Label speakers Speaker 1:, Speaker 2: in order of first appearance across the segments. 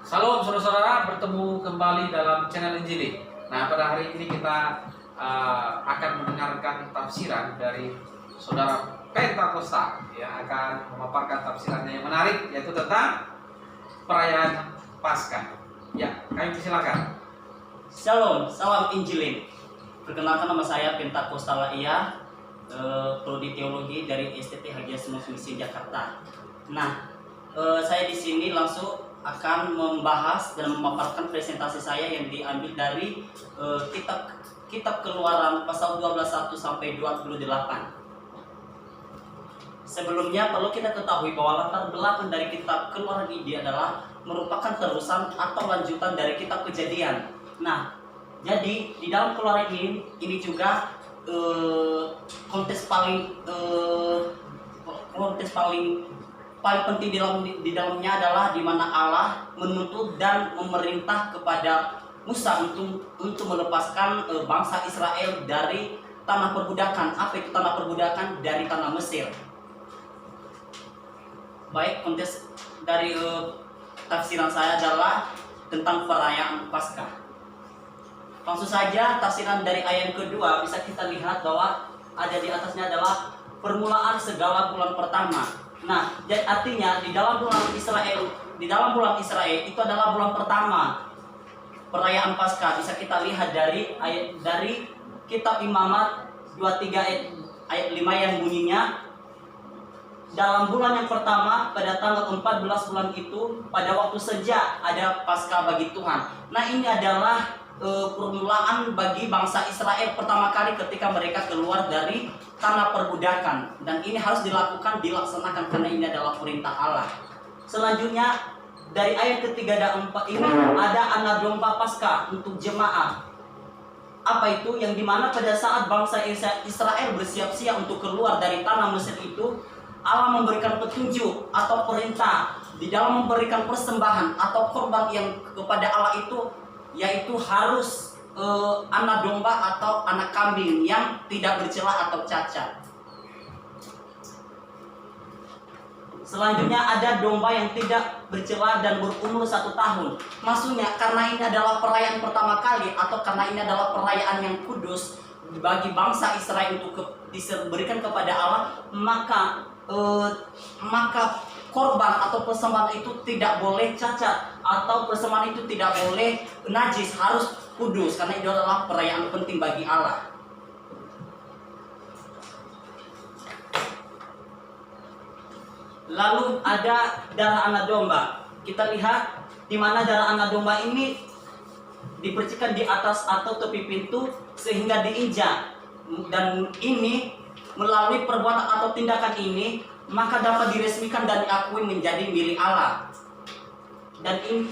Speaker 1: Salam saudara-saudara, bertemu kembali dalam channel Injili. Nah, pada hari ini kita akan mendengarkan tafsiran dari saudara Pentakosta yang akan memaparkan tafsirannya yang menarik, yaitu tentang perayaan Paskah. Ya, kami silakan.
Speaker 2: Shalom, salam Injilin. Perkenalkan, nama saya Pentakosta Laia, prodi teologi dari STT Hagia Soemus Misi Jakarta. Nah, saya di sini langsung akan membahas dan memaparkan presentasi saya yang diambil dari kitab Keluaran pasal 12:1 sampai 28. Sebelumnya perlu kita ketahui bahwa latar belakang dari kitab Keluaran ini adalah merupakan terusan atau lanjutan dari kitab Kejadian. Nah, jadi di dalam Keluaran ini juga konteks paling penting di dalamnya adalah di mana Allah menuntut dan memerintah kepada Musa untuk melepaskan bangsa Israel dari tanah perbudakan. Apa itu tanah perbudakan? Dari tanah Mesir. Baik, konteks dari tafsiran saya adalah tentang perayaan Paskah. Langsung saja tafsiran dari ayat yang kedua bisa kita lihat bahwa ada di atasnya adalah permulaan segala bulan pertama. Nah, jadi artinya di dalam bulan Israel itu adalah bulan pertama perayaan Paskah. Bisa kita lihat dari kitab Imamat 23 ayat 5 yang bunyinya, dalam bulan yang pertama pada tanggal 14 bulan itu pada waktu senja ada Paskah bagi Tuhan. Nah, ini adalah permulaan bagi bangsa Israel pertama kali ketika mereka keluar dari tanah perbudakan, dan ini harus dilaksanakan karena ini adalah perintah Allah. Selanjutnya dari ayat ketiga dan 4 ini ada anak domba Paskah untuk jemaah. Apa itu? Yang dimana pada saat bangsa Israel bersiap-siap untuk keluar dari tanah Mesir itu, Allah memberikan petunjuk atau perintah di dalam memberikan persembahan atau korban yang kepada Allah itu, yaitu harus anak domba atau anak kambing yang tidak bercela atau cacat. Selanjutnya ada domba yang tidak bercela dan berumur 1 tahun. Maksudnya karena ini adalah perayaan pertama kali atau karena ini adalah perayaan yang kudus bagi bangsa Israel untuk diberikan kepada Allah, maka korban atau persembahan itu tidak boleh cacat atau persembahan itu tidak boleh najis, harus kudus karena itu adalah perayaan penting bagi Allah. Lalu ada darah anak domba. Kita lihat di mana darah anak domba ini dipercikan di atas atau tepi pintu sehingga diinjak, dan ini melalui perbuatan atau tindakan ini maka dapat diresmikan dan diakui menjadi milik Allah. Dan ini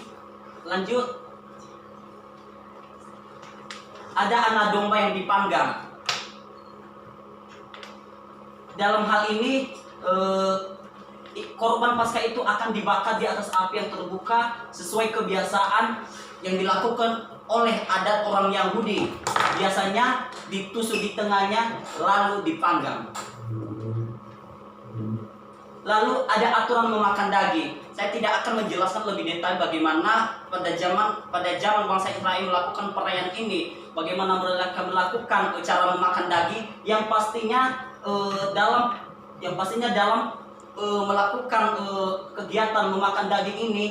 Speaker 2: lanjut, ada anak domba yang dipanggang. Dalam hal ini korban Paskah itu akan dibakar di atas api yang terbuka sesuai kebiasaan yang dilakukan oleh adat orang Yahudi. Biasanya ditusuk di tengahnya lalu dipanggang. Lalu ada aturan memakan daging. Saya tidak akan menjelaskan lebih detail bagaimana pada zaman bangsa Israel melakukan perayaan ini, bagaimana mereka melakukan cara memakan daging yang pastinya dalam melakukan kegiatan memakan daging ini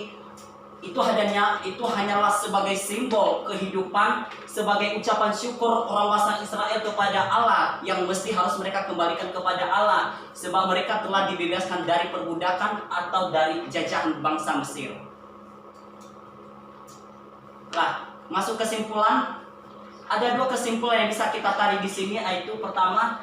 Speaker 2: itu hanyalah sebagai simbol kehidupan, sebagai ucapan syukur orang bangsa Israel kepada Allah yang mesti harus mereka kembalikan kepada Allah sebab mereka telah dibebaskan dari perbudakan atau dari jajahan bangsa Mesir. Nah, masuk kesimpulan, ada 2 kesimpulan yang bisa kita tarik di sini, yaitu pertama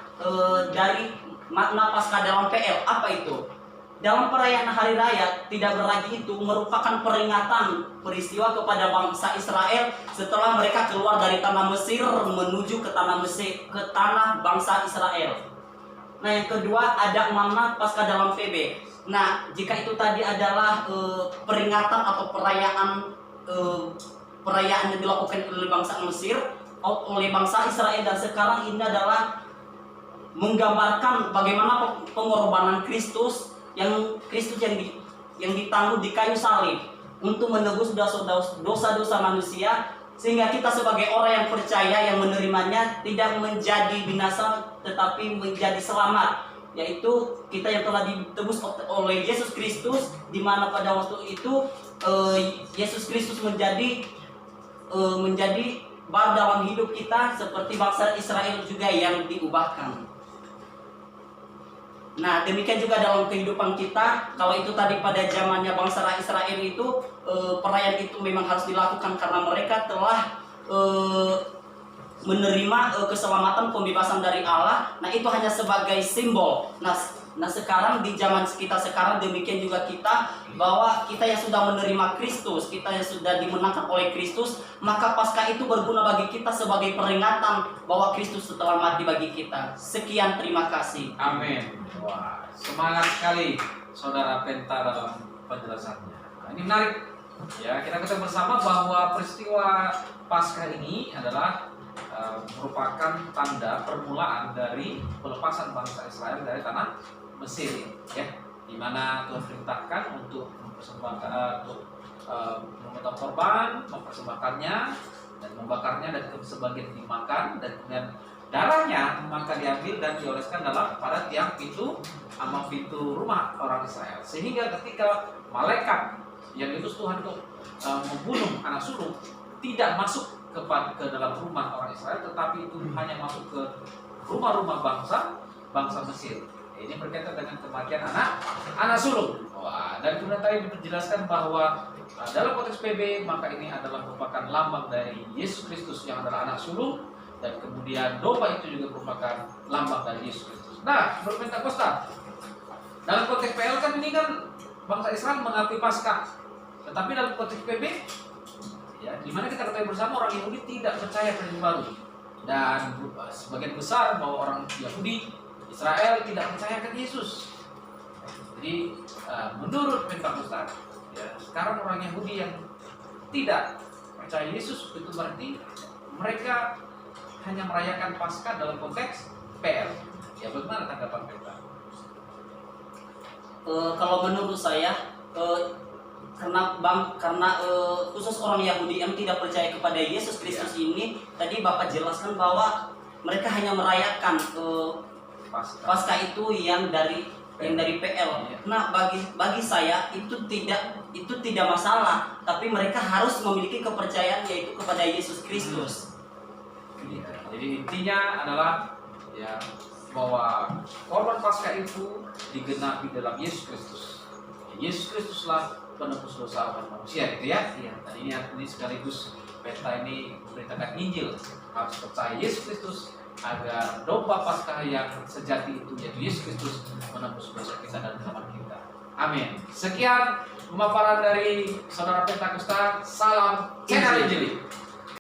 Speaker 2: dari makna Paskah dalam PL. Apa itu? Dalam perayaan hari raya tidak beragi itu merupakan peringatan peristiwa kepada bangsa Israel setelah mereka keluar dari tanah Mesir menuju ke tanah bangsa Israel. Nah, yang kedua ada makna Paskah dalam PB. Nah, jika itu tadi adalah peringatan atau perayaan yang dilakukan oleh bangsa Mesir, oleh bangsa Israel, dan sekarang ini adalah menggambarkan bagaimana pengorbanan Kristus yang ditanggung di kayu salib. untuk menebus dosa-dosa manusia, sehingga kita sebagai orang yang percaya yang menerimanya tidak menjadi binasa tetapi menjadi selamat, yaitu kita yang telah ditebus oleh Yesus Kristus, di mana pada waktu itu Yesus Kristus menjadi bar dalam hidup kita, seperti bangsa Israel juga yang diubahkan. Nah, demikian juga dalam kehidupan kita. Kalau itu tadi pada zamannya bangsa Israel itu, perayaan itu memang harus dilakukan karena mereka telah menerima keselamatan, pembebasan dari Allah. Nah, itu hanya sebagai simbol. Nah, sekarang di zaman kita sekarang, demikian juga kita, bahwa kita yang sudah menerima Kristus, kita yang sudah dimenangkan oleh Kristus, maka Paskah itu berguna bagi kita sebagai peringatan bahwa Kristus telah mati bagi kita. Sekian, terima kasih.
Speaker 1: Amin. Wah, semangat sekali Saudara Penta dalam penjelasannya. Nah, ini menarik. Ya, kita ketahui bersama bahwa peristiwa Paskah ini adalah merupakan tanda permulaan dari pelepasan bangsa Israel dari tanah Mesir, ya, di mana Tuhan perintahkan untuk mempersembahkan, memotong korban, mempersembahkannya dan membakarnya, dan sebagian dimakan, dan kemudian darahnya maka diambil dan dioleskan pada tiang pintu sama pintu rumah orang Israel, sehingga ketika malaikat yang diutus Tuhan untuk membunuh anak sulung tidak masuk ke dalam rumah orang Israel, tetapi itu hanya masuk ke rumah-rumah bangsa Mesir. Ini berkaitan dengan kematian anak sulung. Wah, dan kemudian tadi dijelaskan bahwa dalam konteks PB maka ini adalah merupakan lambang dari Yesus Kristus yang adalah anak sulung, dan kemudian domba itu juga merupakan lambang dari Yesus Kristus. Nah, Pentakosta dalam konteks PL kan ini kan bangsa Israel mengakui Paskah, tetapi dalam konteks PB, ya, di mana kita ketahui bersama orang Yahudi tidak percaya Perjanjian Baru, dan sebagian besar bahwa orang Yahudi Israel tidak percaya ke Yesus. Jadi menurut Pentakosta, ya, sekarang orang Yahudi yang tidak percaya Yesus itu berarti mereka hanya merayakan Paskah dalam konteks PL. Ya, bagaimana tanggapan Penta?
Speaker 2: Kalau menurut saya, karena khusus orang Yahudi yang tidak percaya kepada Yesus Kristus ini, tadi Bapak jelaskan bahwa mereka hanya merayakan Paskah itu yang dari PL. Nah, bagi saya itu tidak masalah, tapi mereka harus memiliki kepercayaan yaitu kepada Yesus Kristus.
Speaker 1: Jadi intinya adalah, ya, bahwa korban Paskah itu digenapi dalam Yesus Kristus. Yesus Kristuslah penebus dosa umat manusia, gitu ya. Dan ini sekaligus Penta ini memberitakan Injil, harus percaya Yesus Kristus agar domba Paskah yang sejati itu yaitu Yesus Kristus menebus dosa kita dan selamat kita. Amin. Sekian pemaparan dari Saudara Pentakosta. Salam Channel Injili.